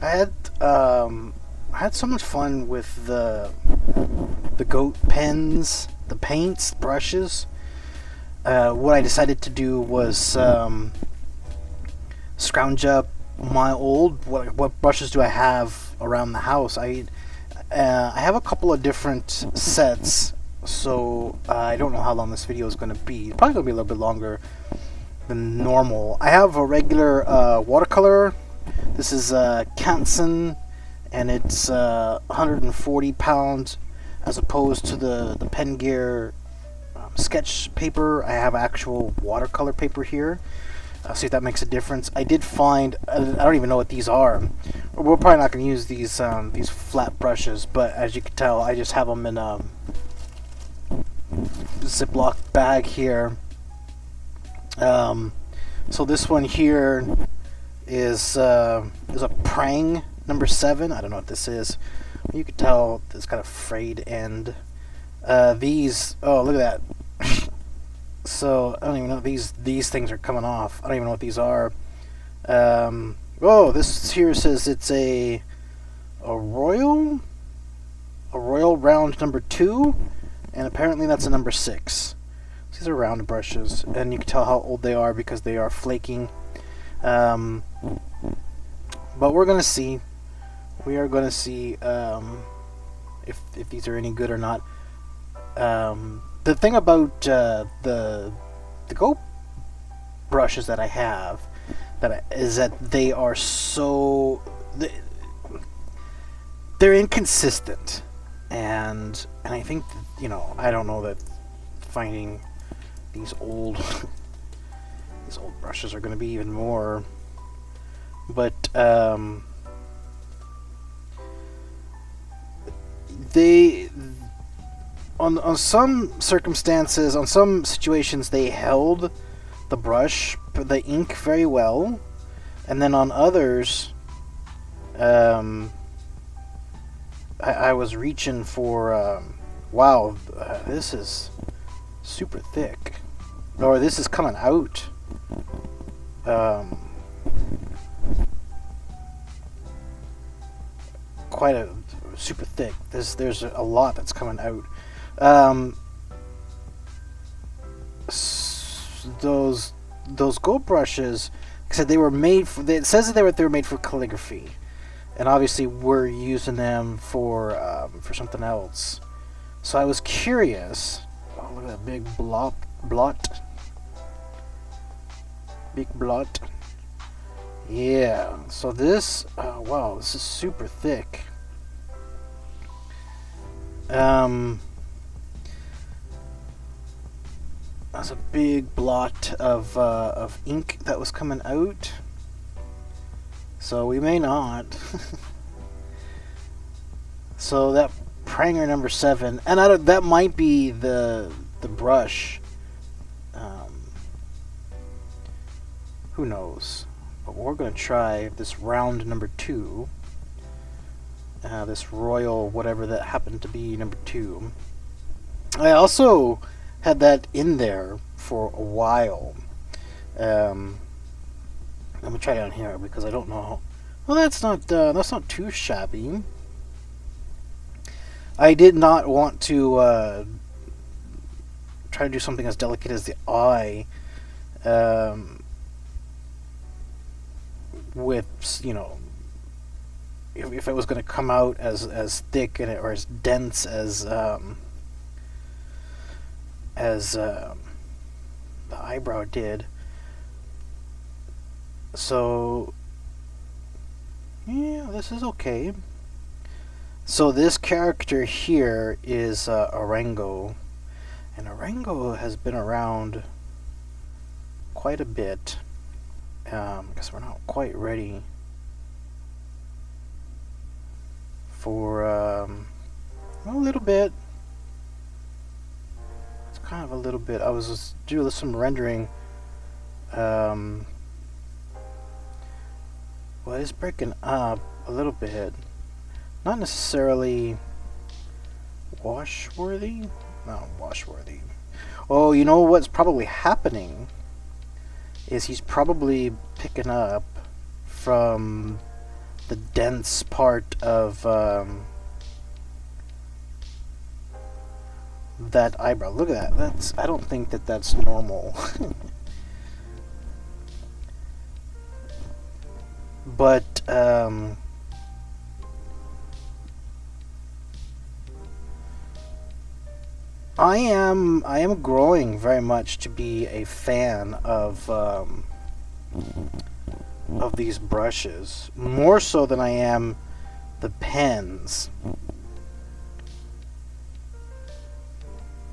I had so much fun with the goat pens, the paints, brushes. What I decided to do was scrounge up my old what brushes do I have around the house. I have a couple of different sets, so I don't know how long this video is going to be. It's probably going to be a little bit longer than normal. I have a regular watercolor. This is Canson, and it's 140 pounds as opposed to the Pen Gear sketch paper. I have actual watercolor paper here. See if that makes a difference. I did find, I don't even know what these are. We're probably not going to use these flat brushes, but as you can tell, I just have them in a Ziploc bag here. So this one here is a Prang number 7. I don't know what this is. You can tell it's got a frayed end. These, oh, look at that. So I don't even know if these things are coming off. I don't even know what these are. Oh, this here says it's a royal round number 2, and apparently that's a number 6. These are round brushes, and you can tell how old they are because they are flaking. But we're gonna see. We are gonna see if these are any good or not. The thing about the Go brushes that I have is that they are so they're inconsistent, and I think I don't know that finding these old brushes are going to be even more, but they. On some circumstances, on some situations, they held the brush, the ink very well, and then on others, I was reaching for, wow, this is super thick, or this is coming out, quite a super thick. There's a lot that's coming out. Those gold brushes, like I said, they were made for. It says that they were made for calligraphy, and obviously we're using them for something else. So I was curious. Oh, look at that big blot, big blot. Yeah. So this, wow, this is super thick. That's a big blot of ink that was coming out. So we may not. So that Pranger number 7, and that might be the brush. Who knows? But we're gonna try this round number 2. This royal whatever that happened to be number 2. I also had that in there for a while. Let me try down here because I don't know. Well, that's not too shabby. I did not want to try to do something as delicate as the eye. With if it was going to come out as thick or as dense as the eyebrow did. So yeah, this is okay. So this character here is Orango, and Orango has been around quite a bit. I guess we're not quite ready for a little bit. Kind of a little bit. I was just doing some rendering. Well, it's breaking up a little bit. Not necessarily washworthy. Not washworthy. Oh, you know what's probably happening is he's probably picking up from the dense part of that eyebrow. Look at that. I don't think that's normal. But I am growing very much to be a fan of these brushes, more so than I am the pens.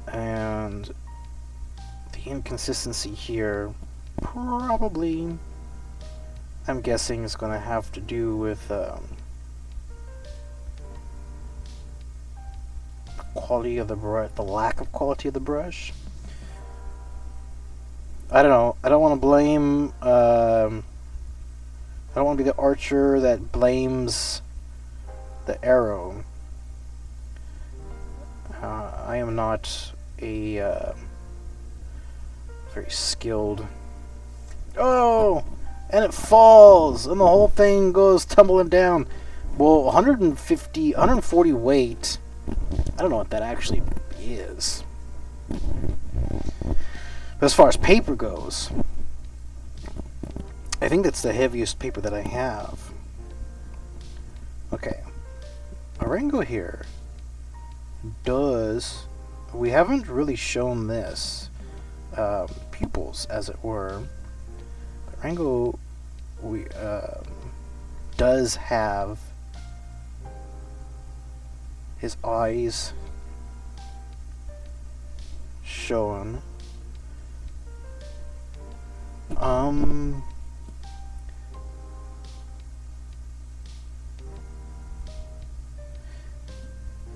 And the inconsistency here probably, I'm guessing, is going to have to do with quality of the brush, the lack of quality of the brush. I don't know. I don't want to blame. I don't want to be the archer that blames the arrow. I am not a very skilled. Oh, and it falls, and the whole thing goes tumbling down. Well, 140 weight. I don't know what that actually is. But as far as paper goes, I think that's the heaviest paper that I have. Okay. Orango here does... We haven't really shown this. Pupils, as it were. Orango does have his eyes shown.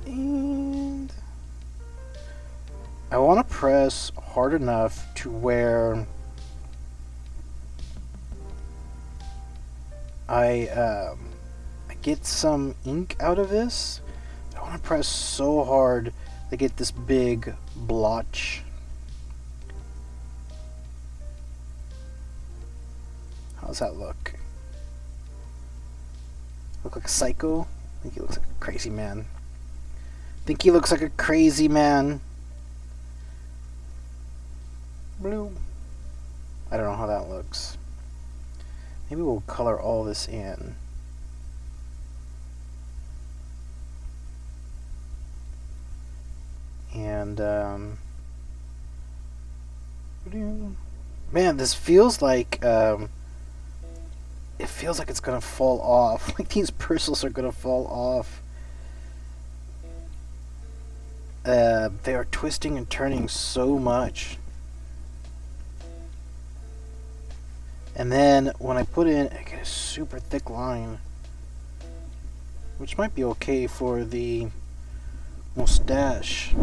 And I want to press hard enough to where I get some ink out of this. I want to press so hard to get this big blotch. How's that look? Look like a psycho? I think he looks like a crazy man. Think he looks like a crazy man. Blue. I don't know how that looks. Maybe we'll color all this in. And man, this feels like it feels like it's gonna fall off. Like these bristles are gonna fall off. They are twisting and turning so much. And then when I put in, I get a super thick line, which might be okay for the mustache.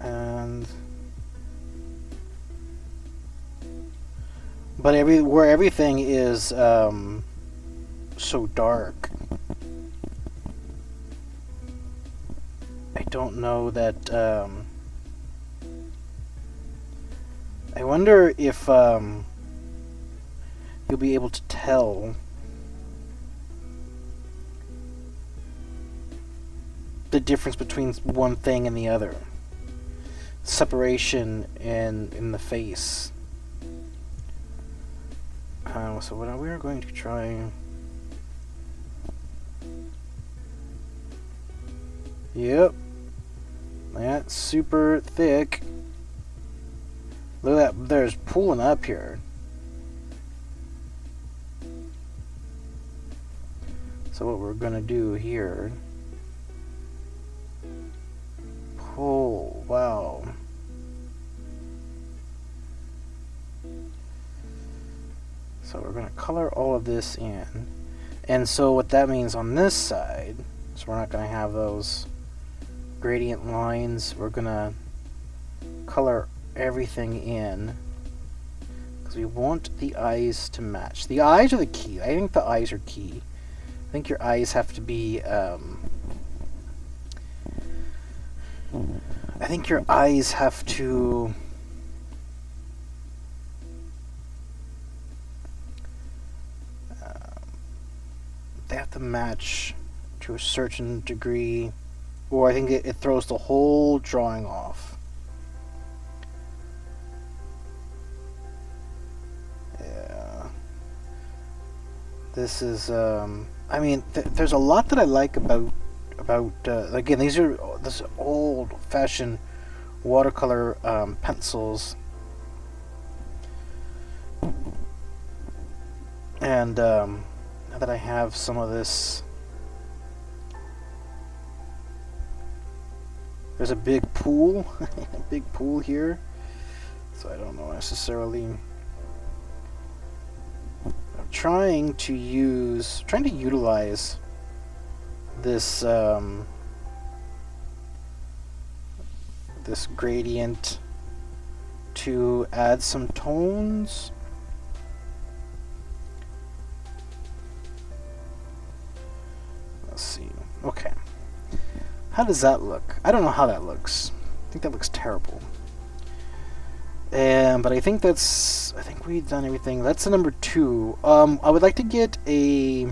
And but where everything is so dark, I don't know that. I wonder if you'll be able to tell the difference between one thing and the other. Separation in the face. So what we are going to try. Yep, that's super thick. Look at that, there's pulling up here. So what we're gonna do here. Oh, wow. So we're gonna color all of this in. And so what that means on this side, so we're not gonna have those gradient lines. We're gonna color everything in because we want the eyes to match. The eyes are the key. I think the eyes are key. I think your eyes have to be I think your eyes have to they have to match to a certain degree, or I think it throws the whole drawing off. Yeah. This is, I mean, there's a lot that I like about again, these are this old-fashioned watercolor pencils. And now that I have some of this, there's a big pool, a big pool here, so I don't know necessarily. I'm trying to utilize this this gradient to add some tones. Let's see. Okay. How does that look? I don't know how that looks. I think that looks terrible. But I think we've done everything. That's the number 2. I would like to get a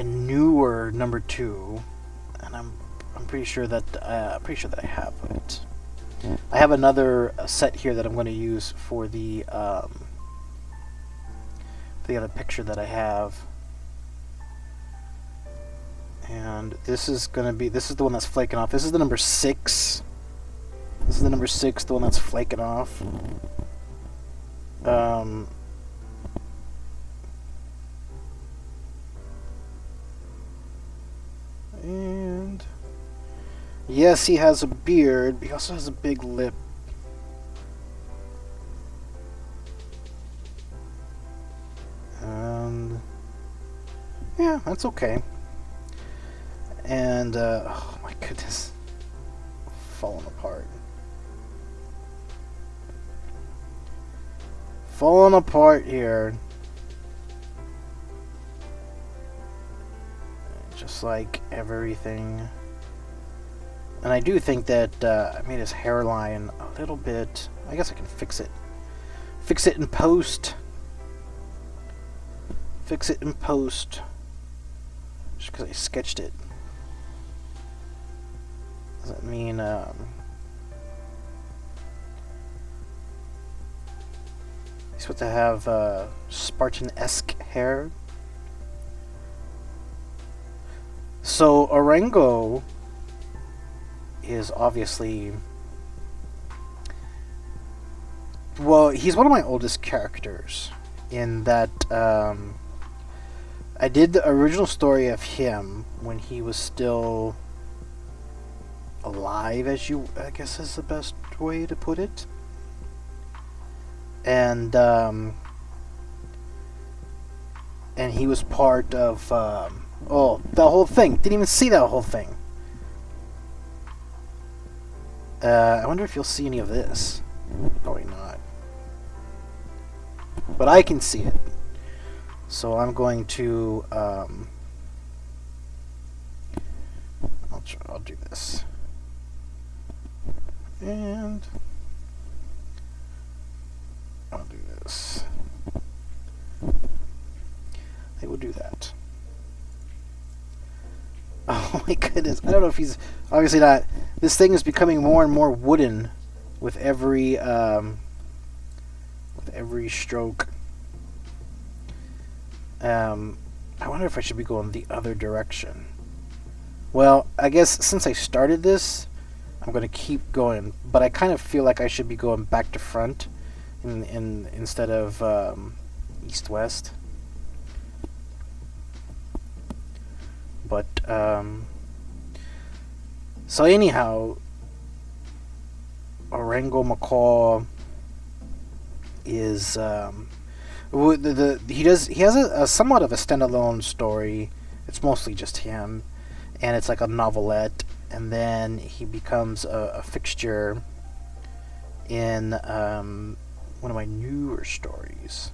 newer number 2, and I'm pretty sure that I have it. I have another set here that I'm going to use for the other picture that I have. And this is the one that's flaking off. This is the number 6. This is the number 6, the one that's flaking off. And yes, he has a beard, but he also has a big lip. And yeah, that's okay. And oh my goodness, falling apart. Falling apart here. Just like everything. And I do think that I made his hairline a little bit. I guess I can fix it. Fix it in post. Fix it in post. Just because I sketched it doesn't mean he's supposed to have Spartan-esque hair. So Orengo is obviously, well, he's one of my oldest characters in that I did the original story of him when he was still alive, I guess is the best way to put it. And he was part of the whole thing. Didn't even see that whole thing. I wonder if you'll see any of this. Probably not. But I can see it. So I'm going to I'll do this. And I'll do this. I will do that. Oh my goodness. I don't know if he's obviously not. This thing is becoming more and more wooden with every stroke. I wonder if I should be going the other direction. Well, I guess since I started this, I'm going to keep going, but I kind of feel like I should be going back to front instead of east-west. But, so anyhow, Orengo McCall is, he has a somewhat of a standalone story. It's mostly just him, and it's like a novelette, and then he becomes a fixture in one of my newer stories.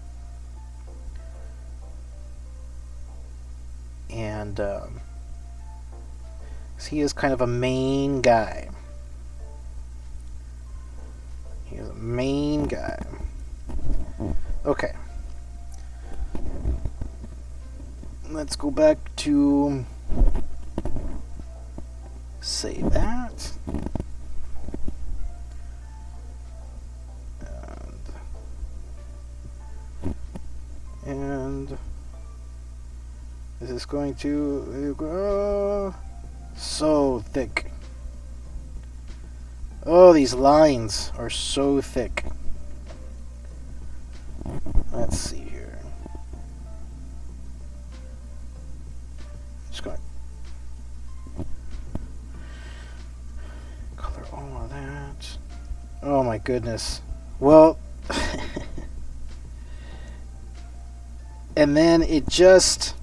And he is kind of a main guy. He is a main guy. Okay. let's go back to say that. And this is going to go so thick. Oh, these lines are so thick. Let's see here. Just going to color all of that. Oh my goodness. Well, and then it just...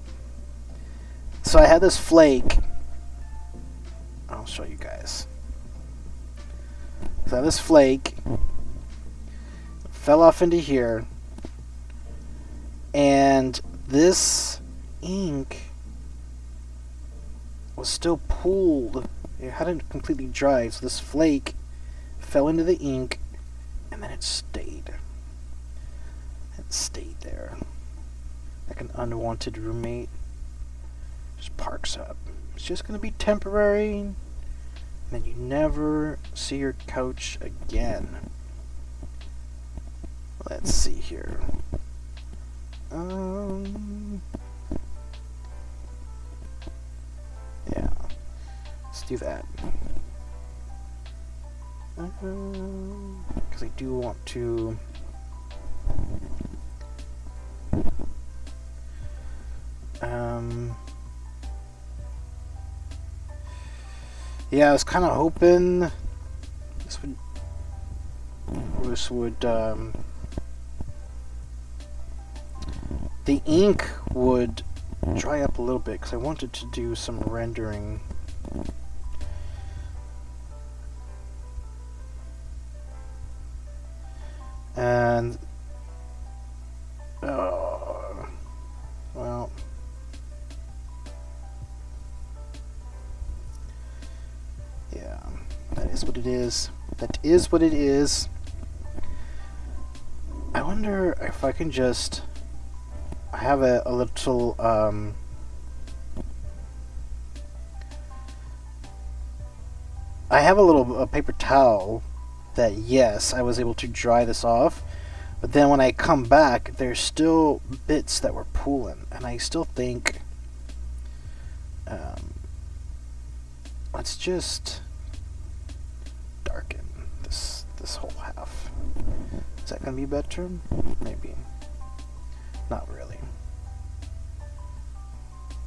So I had this flake. I'll show you guys. So this flake fell off into here, and this ink was still pooled. It hadn't completely dried, so this flake fell into the ink, and then it stayed. It stayed there. Like an unwanted roommate. Just parks up. It's just going to be temporary, and then you never see your couch again. Let's see here. Yeah. Let's do that. Because I do want to... Yeah, I was kind of hoping this would the ink would dry up a little bit, because I wanted to do some rendering. And well, yeah, that is what it is. That is what it is. I wonder if I can just... I have a little I have a little paper towel that, yes, I was able to dry this off, but then when I come back, there's still bits that were pooling, and I still think let's just darken this whole half. Is that gonna be better? Maybe. Not really.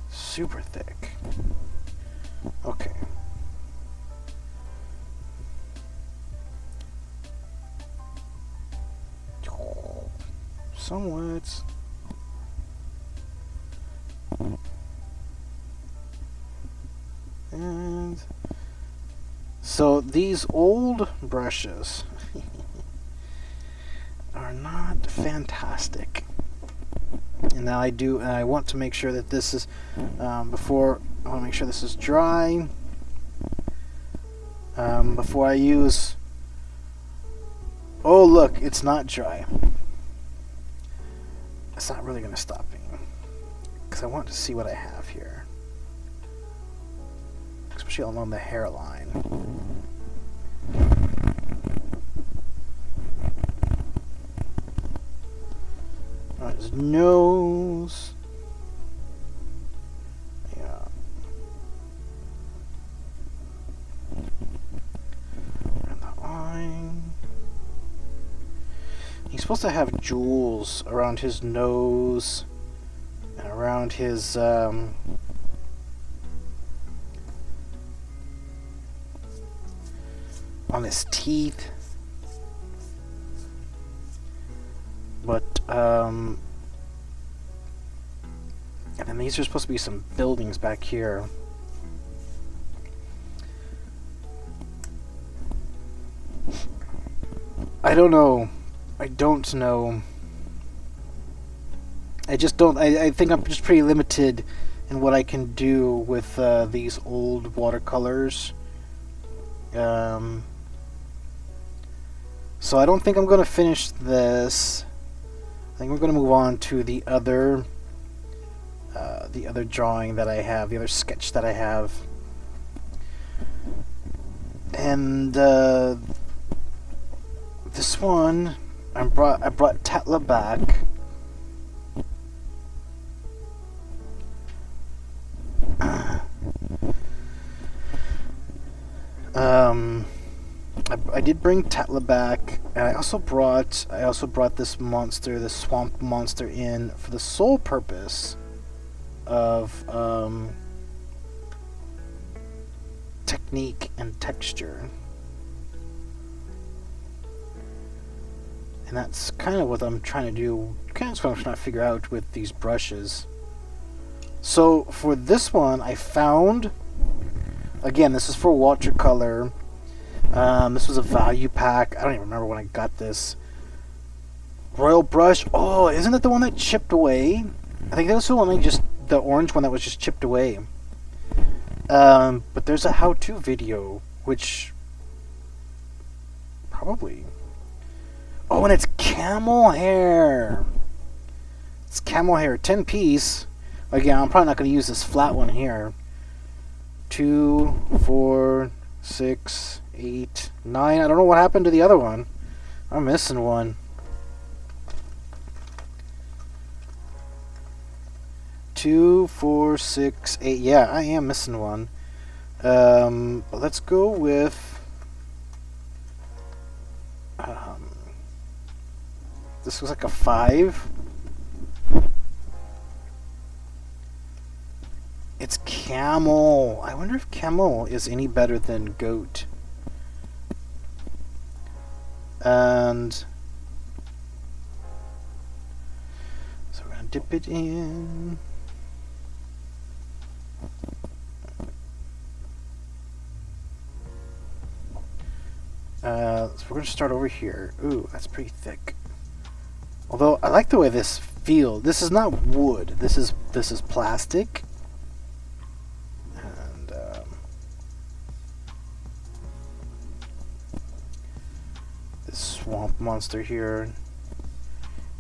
Super thick. Okay. Somewhat. And so these old brushes are not fantastic. And now I want to make sure that this is I want to make sure this is dry before I use... Oh look, it's not dry. It's not really going to stop me, because I want to see what I have here, especially along the hairline. Alright, his nose. Yeah. And the eye. He's supposed to have jewels around his nose and around his on his teeth. But and then these are supposed to be some buildings back here. I don't know. I don't know. I just don't... I think I'm just pretty limited in what I can do with these old watercolors. So I don't think I'm going to finish this. I think we're going to move on to the other the other drawing that I have, the other sketch that I have. And this one, I brought Tetla back. I did bring Tetla back, and I also brought this monster, this swamp monster, in for the sole purpose of technique and texture. And that's kind of what I'm trying to do, kind of what I'm trying to figure out with these brushes. So for this one, I found, again, this is for watercolor. This was a value pack. I don't even remember when I got this. Royal brush. Oh, isn't that the one that chipped away? I think that was the one that just, the orange one that was just chipped away. But there's a how-to video, which probably. Oh, and it's camel hair. It's camel hair, 10 piece. Again, I'm probably not going to use this flat one here. 2, 4, 6, 8, 9. I don't know what happened to the other one. I'm missing one. 2, 4, 6, 8. Yeah, I am missing one. Let's go with this was like a 5. It's camel. I wonder if camel is any better than goat. And so we're gonna dip it in. So we're gonna start over here. Ooh, that's pretty thick. Although I like the way this feels. This is not wood. This is plastic. And this swamp monster here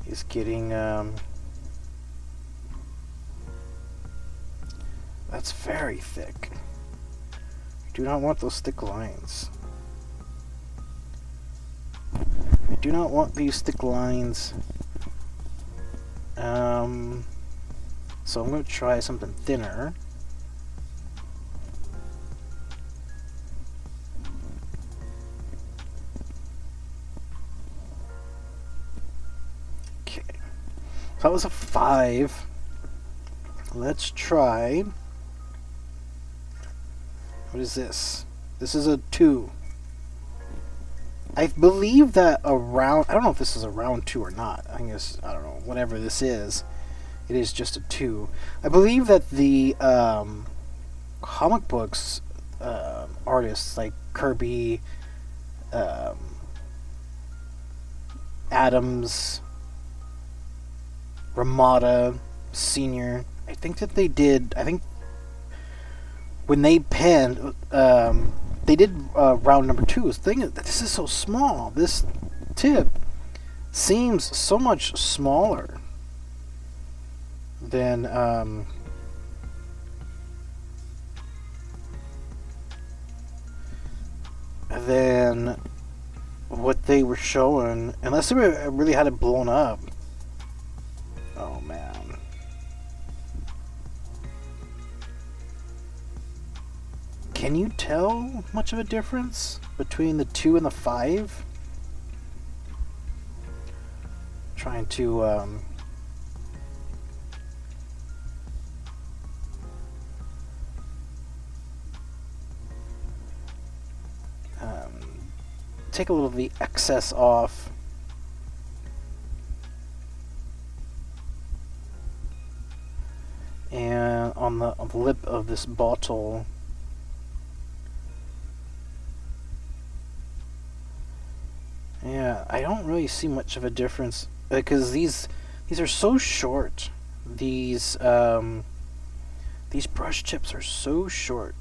is getting that's very thick. You do not want those thick lines. I do not want these thick lines. So I'm going to try something thinner. Okay. So that was a 5. Let's try. What is this? This is a 2. I believe that a round, I don't know if this is a round 2 or not. I guess, I don't know, whatever this is, it is just a 2. I believe that the comic books artists like Kirby, Adams, Ramada, Senior, I think that they did, I think when they penned, they did round number 2. The thing is, this is so small. This tip seems so much smaller than what they were showing, unless they really had it blown up. Oh man. Can you tell much of a difference between the 2 and the 5? Trying to take a little of the excess off. And on the lip of this bottle. Yeah, I don't really see much of a difference because these are so short. These brush tips are so short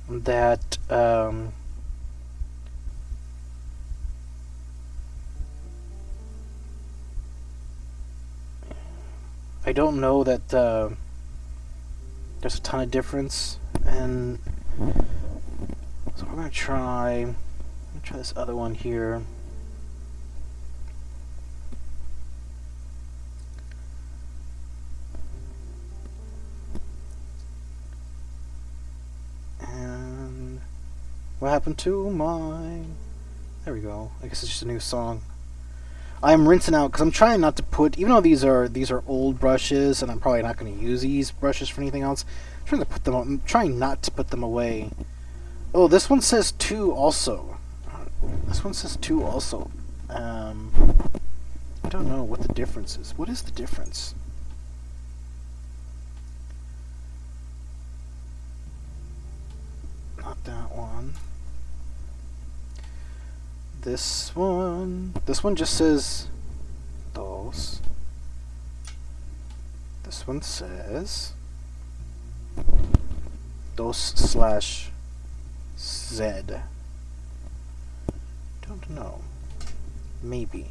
that I don't know that there's a ton of difference, and so we're gonna try this other one here. And what happened to my? There we go. I guess it's just a new song. I'm rinsing out because I'm trying not to put, even though these are old brushes, and I'm probably not going to use these brushes for anything else. I'm trying not to put them away. Oh, this one says 2 also. This one says 2 also. I don't know what the difference is. What is the difference? Not that one. This one just says dos. This one says dos/Z. Don't know. Maybe.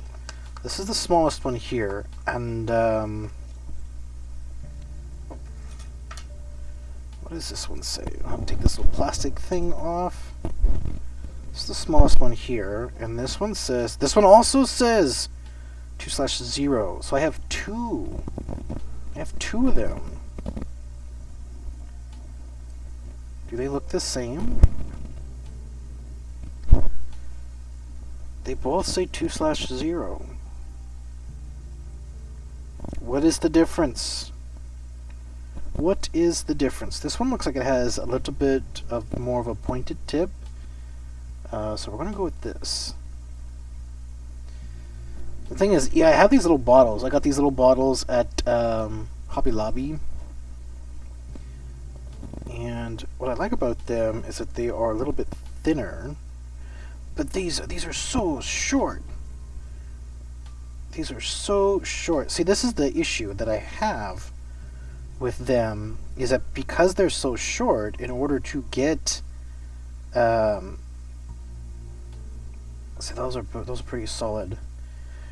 This is the smallest one here, and what does this one say? I'll take this little plastic thing off. This is the smallest one here, and this one also says 2/0. So I have 2. I have 2 of them. Do they look the same? They both say 2/0. What is the difference? What is the difference? This one looks like it has a little bit of more of a pointed tip. So we're going to go with this. The thing is, yeah, I have these little bottles. I got these little bottles at Hobby Lobby. And what I like about them is that they are a little bit thinner. But these are so short. These are so short. See, this is the issue that I have with them, is that because they're so short, in order to get see, those are pretty solid.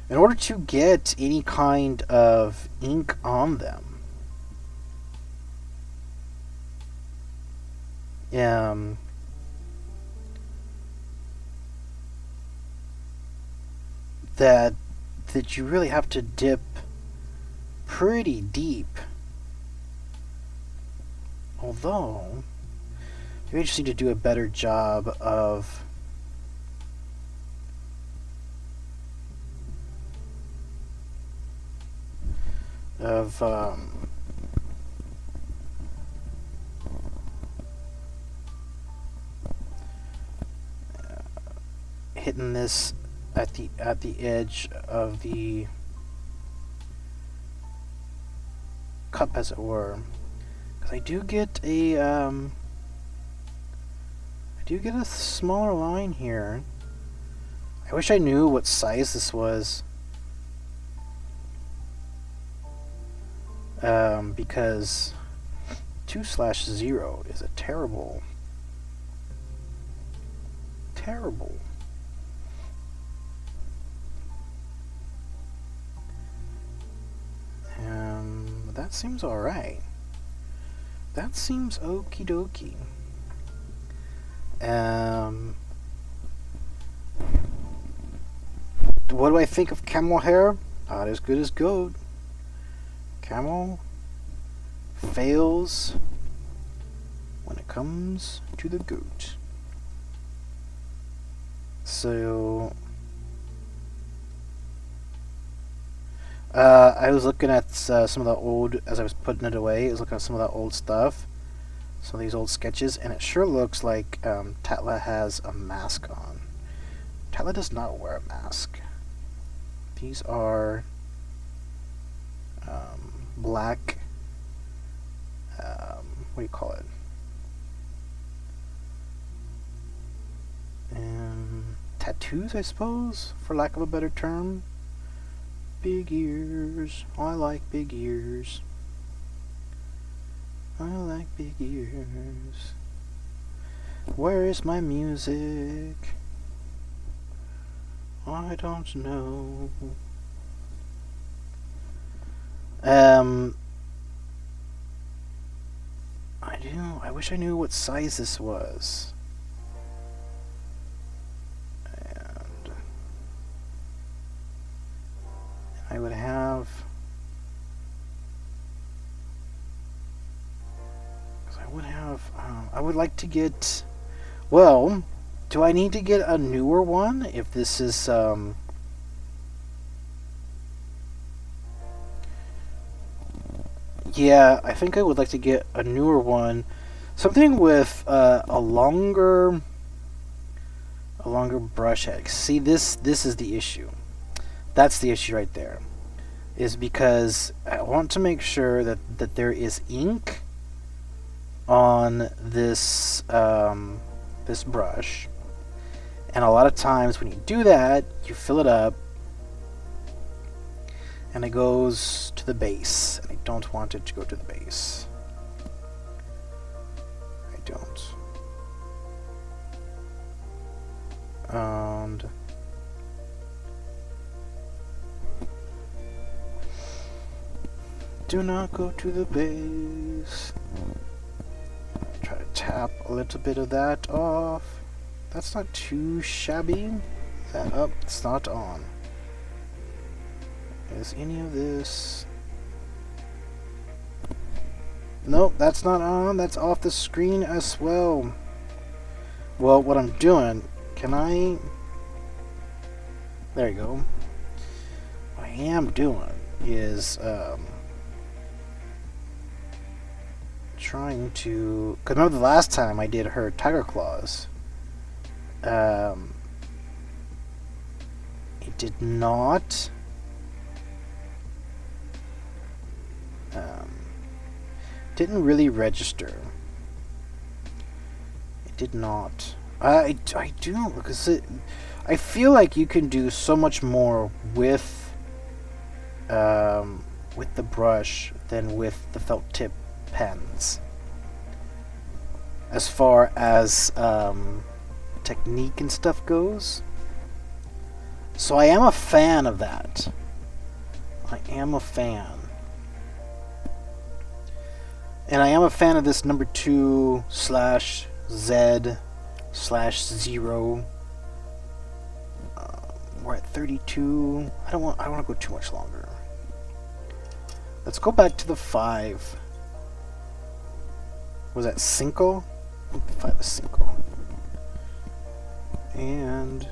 In order to get any kind of ink on them, that you really have to dip pretty deep. Although, maybe I just need to do a better job of hitting this at the edge of the cup, as it were, because I do get a smaller line here. I wish I knew what size this was, because 2/0 is a terrible. That seems alright. That seems okie dokie. What do I think of camel hair? Not as good as goat. Camel fails when it comes to the goat. So I was looking at some of the old, as I was putting it away, I was looking at some of the old stuff, some of these old sketches, and it sure looks like Tatla has a mask on. Tatla does not wear a mask. These are black, what do you call it? Tattoos, I suppose, for lack of a better term. Big ears. I like big ears. I like big ears. Where is my music? I don't know. Um, I wish I knew what size this was. And I would have. I would like to get. Well, do I need to get a newer one if this is Yeah, I think I would like to get a newer one, something with a longer brush head. See, this is the issue. That's the issue right there. Is because I want to make sure that there is ink on this this brush, and a lot of times when you do that, you fill it up, and it goes to the base, and I don't want it to go to the base. I don't. And do not go to the base. Try to tap a little bit of that off. That's not too shabby. That up, it's not on. Is any of this? Nope, that's not on. That's off the screen as well. Well, what I'm doing, can I? There you go. What I am doing is trying to. Cause remember the last time I did her tiger claws. It did not. Didn't really register. It did not. I do because I feel like you can do so much more with the brush than with the felt tip pens. As far as technique and stuff goes. So I am a fan of that. I am a fan. And I am a fan of this number 2/Z/0. We're at 32. I don't want to go too much longer. Let's go back to the 5. Was that Cinco? I think the 5 is Cinco. And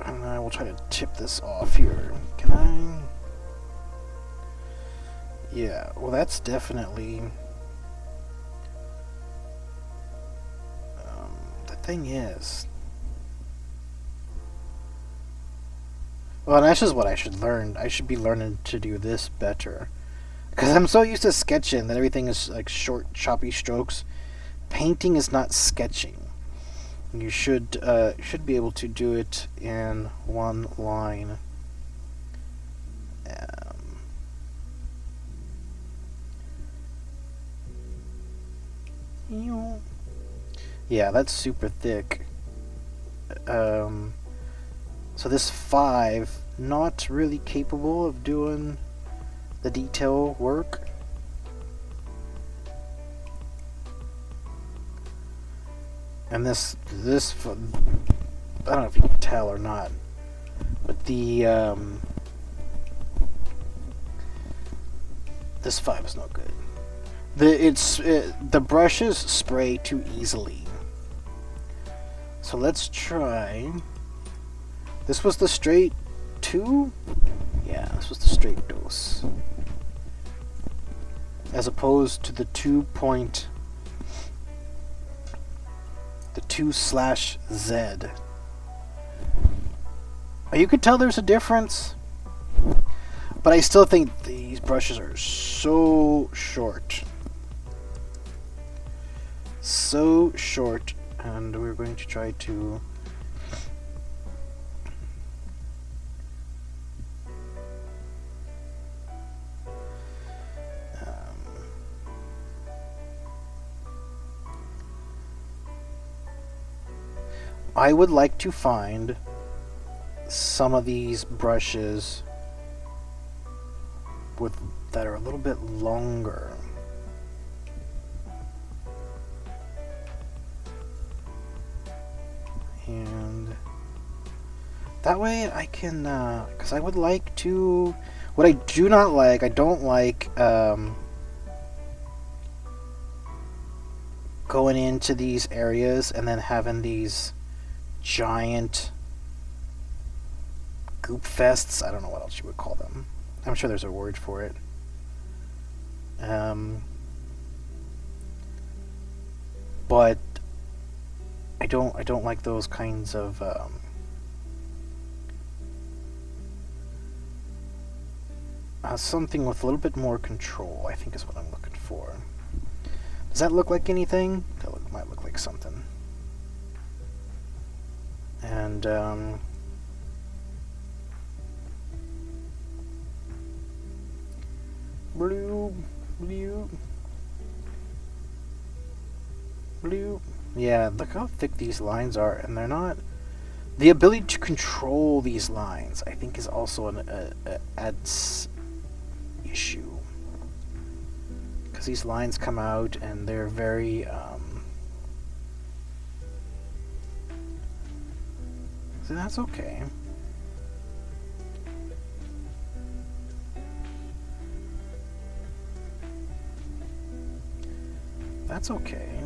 and I will try to tip this off here. Can I? Yeah, well that's definitely the thing is, well, and that's just what I should learn. I should be learning to do this better. Because I'm so used to sketching that everything is like short, choppy strokes. Painting is not sketching. You should be able to do it in one line. Yeah, that's super thick. So this 5, not really capable of doing the detail work. And this I don't know if you can tell or not, but this 5 is no good. The brushes spray too easily. So let's try. This was the straight 2? Yeah, this was the straight dose. As opposed to the 2/Z. You could tell there's a difference, but I still think these brushes are so short. So short, and we're going to try to I would like to find some of these brushes that are a little bit longer. And that way I can, because I would like to, what I do not like, I don't like going into these areas and then having these giant goop fests. I don't know what else you would call them. I'm sure there's a word for it. But I don't like those kinds of something with a little bit more control, I think, is what I'm looking for. Does that look like anything? That might look like something. And blue. Yeah, look how thick these lines are, and they're not. The ability to control these lines, I think, is also an issue, because these lines come out and they're very so that's okay. That's okay.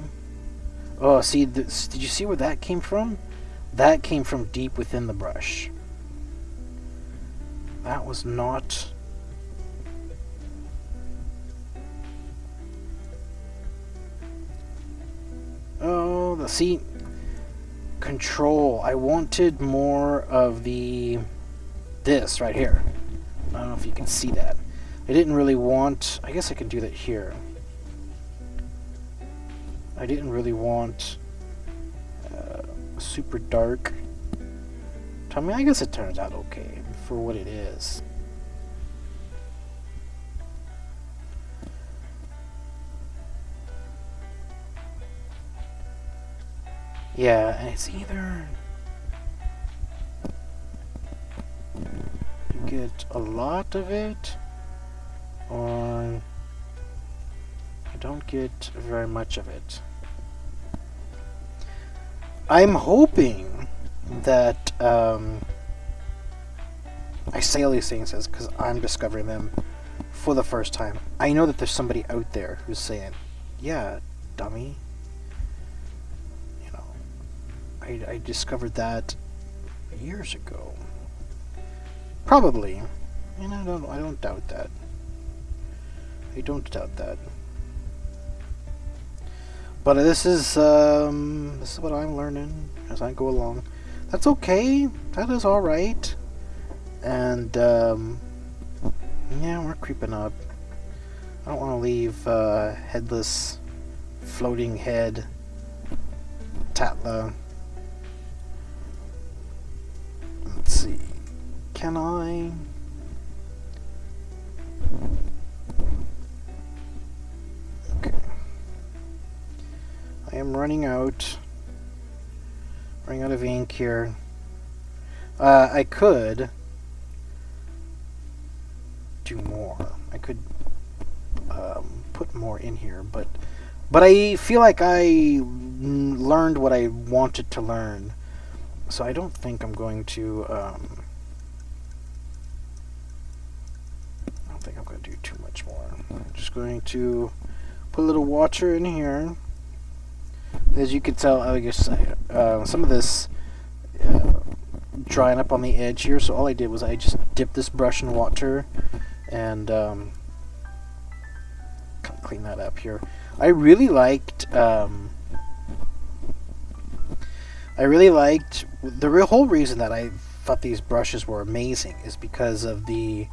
Oh, see, did you see where that came from? That came from deep within the brush. That was not... Oh, see, control. I wanted more of this right here. I don't know if you can see that. I didn't really want... I guess I can do that here. I didn't really want super dark. I mean, I guess it turns out okay for what it is. Yeah, and it's either you get a lot of it, or you don't get very much of it. I'm hoping that I say all these things because I'm discovering them for the first time. I know that there's somebody out there who's saying, "Yeah, dummy." You know, I discovered that years ago. Probably, and I don't doubt that. I don't doubt that. But this is what I'm learning as I go along. That's okay. That is all right. And yeah, we're creeping up. I don't want to leave headless, floating head Tatla. Let's see. Can I? I am running out of ink here. I could do more. I could put more in here, but I feel like I learned what I wanted to learn, so I don't think I'm going to. I don't think I'm going to do too much more. I'm just going to put a little water in here. As you can tell, I guess some of this drying up on the edge here. So all I did was I just dipped this brush in water and clean that up here. I really liked the whole reason that I thought these brushes were amazing is because of the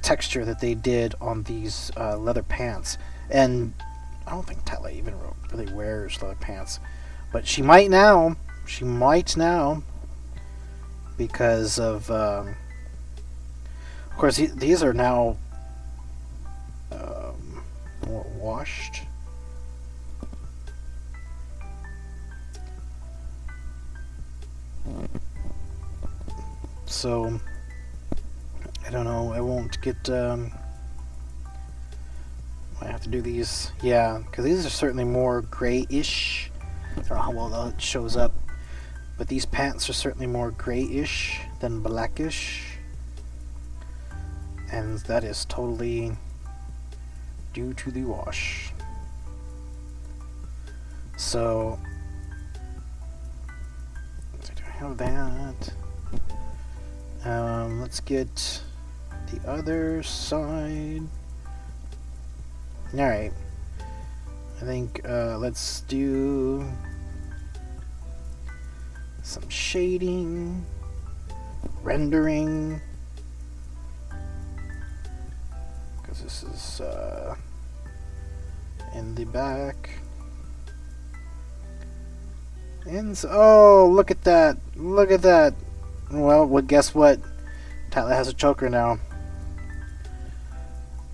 texture that they did on these leather pants. And I don't think Tatla even really wears leather pants, but she might now. She might now, because of course, these are now more washed. So I don't know. I won't get. I have to do these. Yeah, because these are certainly more grayish. I don't know how well that shows up, but these pants are certainly more grayish than blackish, and that is totally due to the wash. So do I have that? Let's get the other side. Alright. I think let's do some shading, rendering, because this is in the back. And so, oh, look at that! Look at that! Well, guess what? Tyler has a choker now.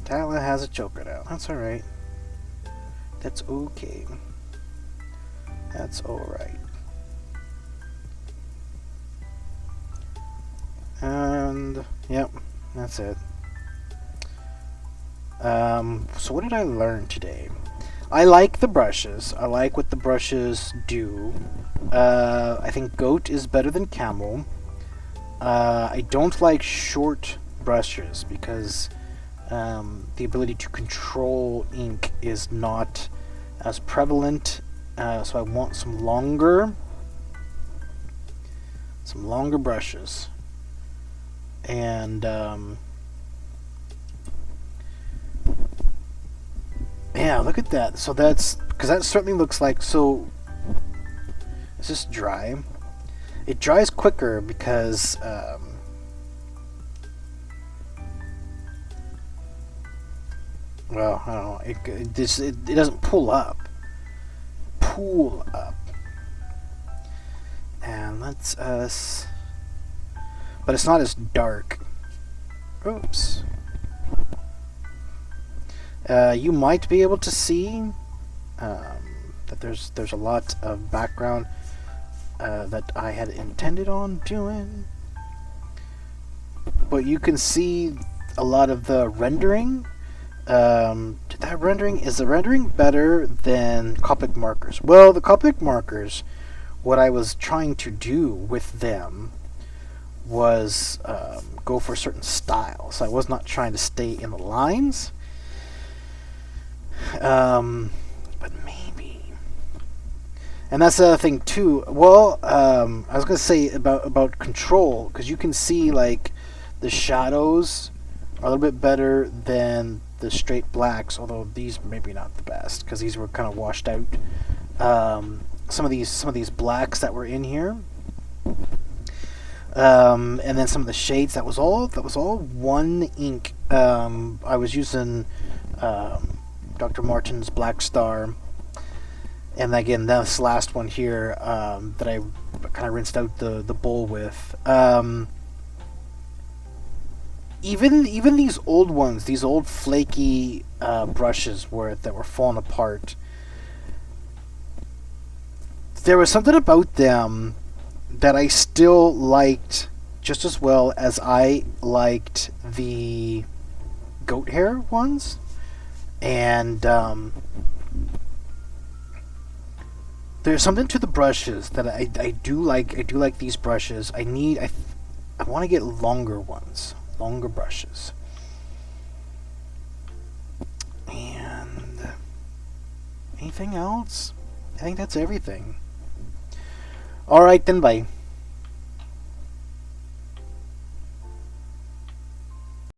Tyler has a choker now. That's alright. That's okay. That's alright. And, yep, that's it. So what did I learn today? I like the brushes. I like what the brushes do. I think Goat is better than Camel. I don't like short brushes because the ability to control ink is not as prevalent. So I want some longer brushes. And yeah, look at that. So that's because that certainly looks like, so is this dry? It dries quicker because well, I don't know. It doesn't pull up. And let's us. But it's not as dark. Oops. You might be able to see that there's a lot of background that I had intended on doing, but you can see a lot of the rendering. Is the rendering better than Copic markers? Well, the Copic markers, what I was trying to do with them was go for a certain style. So I was not trying to stay in the lines. But maybe. And that's the other thing too. Well, I was going to say about control, because you can see like the shadows are a little bit better than the straight blacks, although these maybe not the best because these were kind of washed out. Some of these blacks that were in here. And then some of the shades, that was all one ink. I was using Dr. Martin's Black Star, and again this last one here that I kind of rinsed out the bowl with. Even these old ones, these old flaky brushes that were falling apart, there was something about them that I still liked just as well as I liked the goat hair ones. And there's something to the brushes that I do like. I do like these brushes. I want to get longer ones, longer brushes. And anything else? I think that's everything. All right then, bye.